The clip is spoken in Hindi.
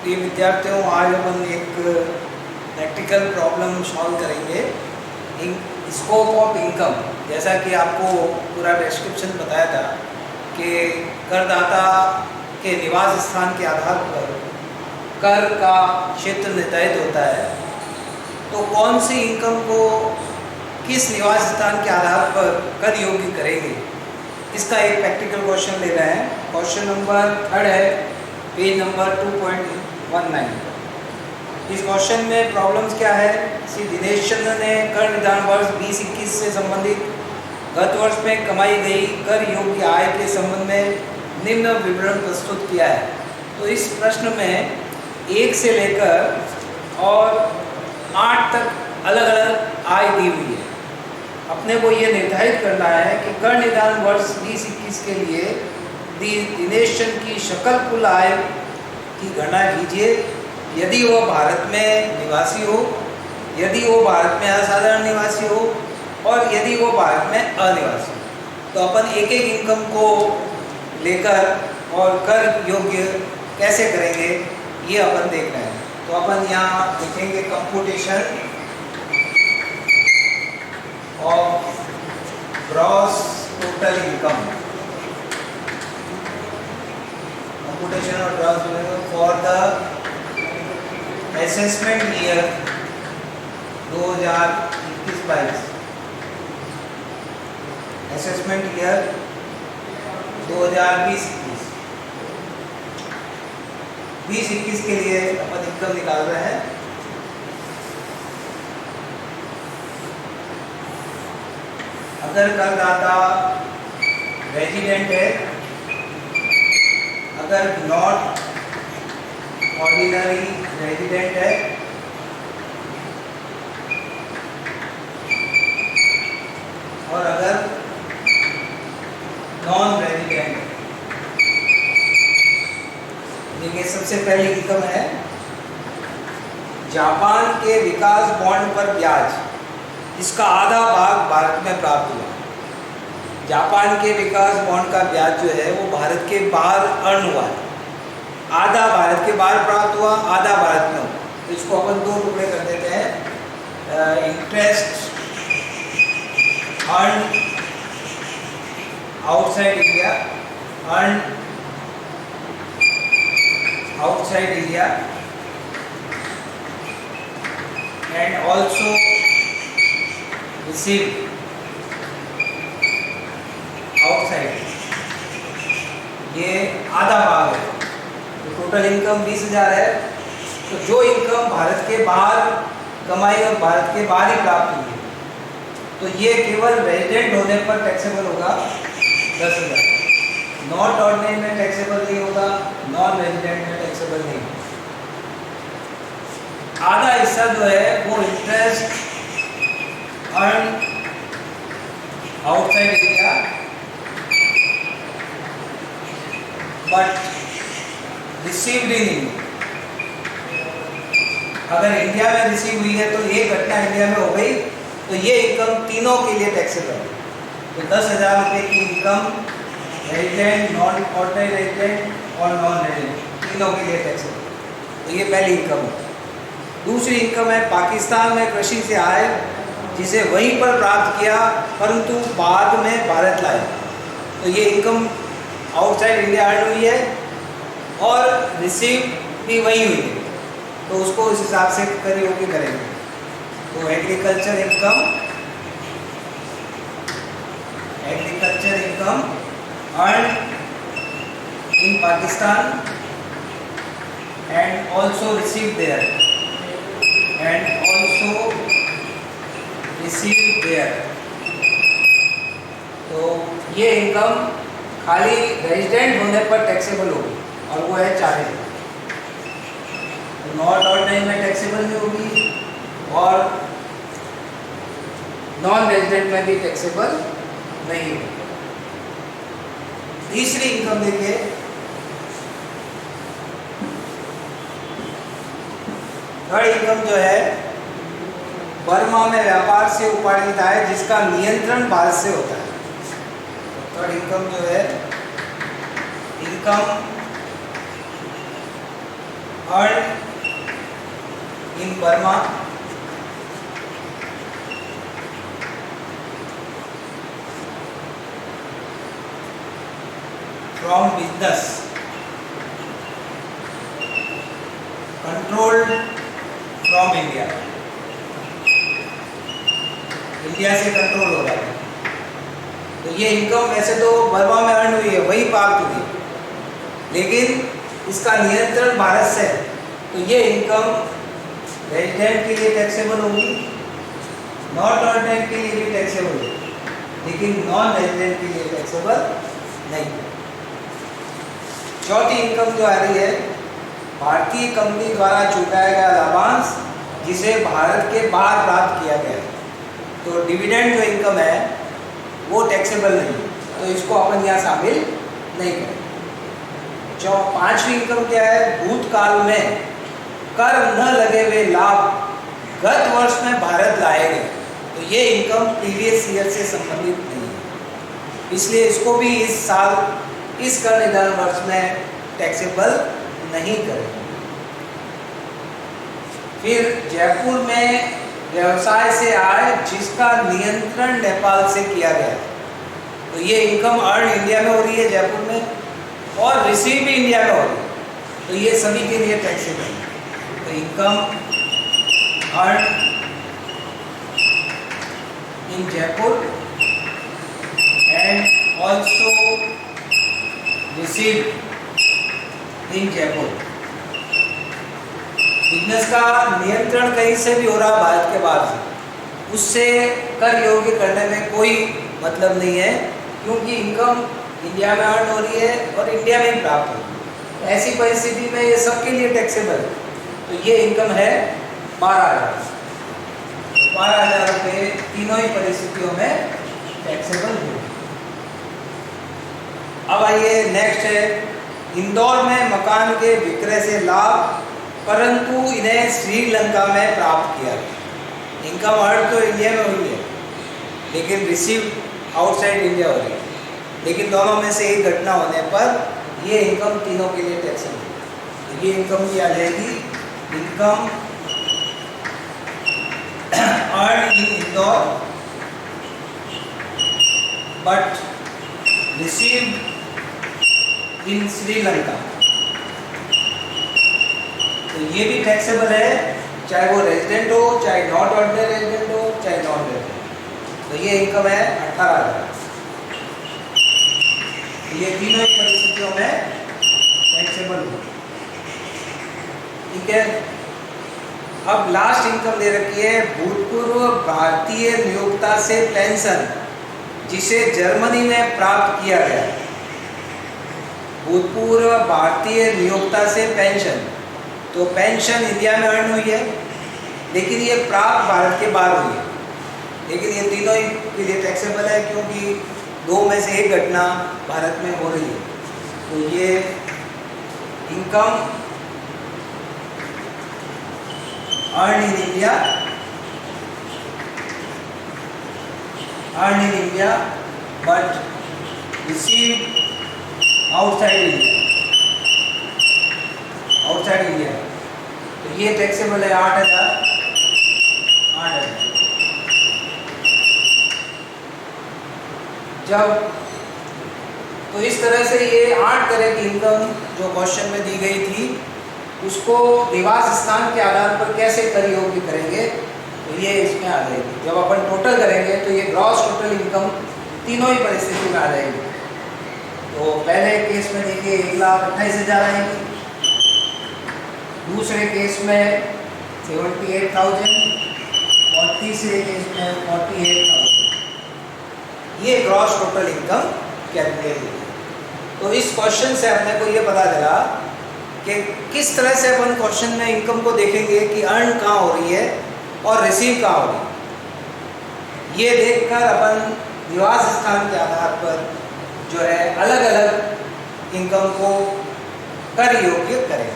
प्रिय विद्यार्थियों, आज अपन एक प्रैक्टिकल प्रॉब्लम सॉल्व करेंगे। स्कोप ऑफ इनकम, जैसा कि आपको पूरा डिस्क्रिप्शन बताया था कि करदाता के निवास स्थान के आधार पर कर का क्षेत्र निर्धारित होता है। तो कौन सी इनकम को किस निवास स्थान के आधार पर कर योग्य करेंगे, इसका एक प्रैक्टिकल क्वेश्चन ले रहे हैं। क्वेश्चन नंबर 3 है, पेज नंबर 2.19। इस क्वेश्चन में प्रॉब्लम्स क्या है? श्री दिनेश चंद्र ने कर निदान वर्ष 2021 से संबंधित गत वर्ष में कमाई गई कर योग्य आय के संबंध में निम्न विवरण प्रस्तुत किया है। तो इस प्रश्न में 1 से लेकर और 8 तक अलग अलग आय दी हुई है। अपने को ये निर्धारित करना है कि कर निदान वर्ष 2021 के लिए दिनेश चंद्र की सकल कुल आय की गणना कीजिए, यदि वो भारत में निवासी हो, यदि वो भारत में असाधारण निवासी हो और यदि वो भारत में अनिवासी हो। तो अपन एक एक इनकम को लेकर और कर योग्य कैसे करेंगे ये अपन देख रहे हैं। तो अपन यहाँ देखेंगे computation of gross total income, computation of gross total income for the assessment year 2021-22, assessment year 2020-21 के लिए अपन इनकम निकाल रहे हैं। अगर करदाता रेजिडेंट है, अगर नॉट ऑर्डिनरी रेजिडेंट है, और अगर नॉन रेजिडेंट है। देखिए, सबसे पहली इनकम है जापान के विकास बॉन्ड पर ब्याज, इसका आधा भाग भारत में प्राप्त हुआ। जापान के विकास बॉन्ड का ब्याज जो है वो भारत के बाहर अर्न हुआ है। आधा भारत के बाहर प्राप्त हुआ, आधा भारत में हुआ। तो इसको अपन 2 टुकड़े कर देते हैं। Interest earn outside India, earn outside India and also receive outside, ये आधा भाग है। तो टोटल इनकम 20,000 है। तो जो इनकम भारत के बाहर कमाई और भारत के बाहर ही प्राप्त हुई है, तो ये केवल रेजिडेंट होने पर टैक्सेबल होगा 10,000। नॉट ऑर्डिनरी में टैक्सेबल नहीं होगा, नॉन रेजिडेंट में टैक्सेबल नहीं होगा। आधा हिस्सा जो है वो interest earn outside India but received in India. अगर इंडिया में रिसीव हुई है तो ये घटना इंडिया में हो गई, तो ये इनकम तीनों के लिए टैक्सेबल है। तो 10,000 रुपये की income resident, non ordinary resident और नॉन रेजिडेंट तीनों के लिए टैक्सेबल। तो ये पहली इनकम है। दूसरी इनकम है पाकिस्तान में कृषि से आय, जिसे वहीं पर प्राप्त किया परंतु बाद में भारत लाए। तो ये इनकम आउटसाइड इंडिया अर्न हुई है और रिसीव भी वही हुई है, तो उसको उस हिसाब से कर योग्य करेंगे। तो agriculture income earn in Pakistan and also receive there तो ये इनकम खाली रेजिडेंट होने पर टैक्सेबल होगी और वो है 40,000। नॉट ऑर्डिनरी में टैक्सेबल नहीं होगी और नॉन रेजिडेंट में भी टैक्सेबल नहीं होगी। तीसरी इनकम देखिए, थर्ड इनकम जो है बर्मा में व्यापार से उपार्जित आय जिसका नियंत्रण भारत से होता है। थर्ड इनकम जो है income earned in Burma from business controlled from India, India से कंट्रोल हो रहा है। तो ये इनकम वैसे तो बर्मा में अर्न हुई है, वही प्राप्त हुई, लेकिन इसका नियंत्रण भारत से है। तो ये इनकम रेजिडेंट के लिए टैक्सेबल होगी, नॉन रेजिडेंट के लिए भी टैक्सेबल होगी, लेकिन नॉन रेजिडेंट के लिए टैक्सेबल नहीं। चौथी इनकम जो आ रही है, भारतीय कंपनी द्वारा चुकाया गया लाभांश जिसे भारत के बाहर प्राप्त किया गया है। तो डिविडेंड जो इनकम है वो टैक्सेबल नहीं है, तो इसको अपन यहाँ शामिल नहीं करें। पांचवी इनकम क्या है, भूतकाल में कर न लगे हुए लाभ गत वर्ष में भारत लाए गए। तो ये इनकम प्रीवियस ईयर से संबंधित नहीं है, इसलिए इसको भी इस साल इस कर निर्धारण वर्ष में टैक्सेबल नहीं करें। फिर जयपुर में व्यवसाय से आय जिसका नियंत्रण नेपाल से किया गया है। तो ये इनकम अर्न इंडिया में हो रही है जयपुर में, और रिसीव भी इंडिया में हो रही है, तो ये सभी के लिए टैक्सेबल है। तो income earn in Jaipur and also receive in Jaipur. Business का नियंत्रण कहीं से भी हो रहा है भारत के बाहर से, उससे कर योग्य करने में कोई मतलब नहीं है, क्योंकि इनकम इंडिया में अर्न हो रही है और इंडिया में ही प्राप्त हो रही है। ऐसी परिस्थिति में ये सबके लिए टैक्सेबल है। तो ये इनकम है 12,000। 12,000 रुपये तीनों ही परिस्थितियों में टैक्सेबल होगी। अब आइए नेक्स्ट है, इंदौर में मकान के विक्रय से लाभ परंतु इन्हें श्रीलंका में प्राप्त किया गया। इनकम अर्न तो इंडिया में हुई है, लेकिन रिसीव आउटसाइड इंडिया हो रही है, लेकिन दोनों में से एक घटना होने पर ये इनकम तीनों के लिए टैक्सेबल है। तो ये इनकम भी आ जाएगी, income earn in Indore but receive in Sri Lanka. तो ये भी टैक्सेबल है, चाहे वो रेजिडेंट हो, चाहे नॉट ऑर्डिनरी रेजिडेंट हो, चाहे नॉन रेजिडेंट। तो ये इनकम है 18,000। ये तीनों ही परिस्थितियों में टैक्सेबल हो। ठीक है, अब लास्ट इनकम दे रखी है, भूतपूर्व भारतीय नियोक्ता से पेंशन जिसे जर्मनी में प्राप्त किया गया। भूतपूर्व भारतीय नियोक्ता से पेंशन, तो पेंशन इंडिया में अर्न हुई है, लेकिन ये प्राप्त भारत के बाहर हुई है, लेकिन ये तीनों ही के लिए टैक्सेबल है, क्योंकि दो में से एक घटना भारत में हो रही है। तो ये income earn in India, but receive outside India. तो ये टैक्सेबल है 8,000। जब तो इस तरह से ये 8 तरह की इनकम जो क्वेश्चन में दी गई थी, उसको निवास स्थान के आधार पर कैसे कर योग्य करेंगे, तो ये इसमें आ जाएगी। जब अपन टोटल करेंगे तो ये ग्रॉस टोटल इनकम तीनों ही परिस्थिति में आ जाएगी। तो पहले केस में देखिए 1,28,000 आएगी, दूसरे केस में 78,000 और तीसरे केस में 48,000। ये ग्रॉस टोटल इनकम कैलकुलेट होगी। तो इस क्वेश्चन से अपने को ये पता चला कि किस तरह से अपन क्वेश्चन में इनकम को देखेंगे कि अर्न कहाँ हो रही है और रिसीव कहाँ हो रही है। ये देखकर अपन निवास स्थान के आधार पर जो है अलग अलग इनकम को कर योग्य करें।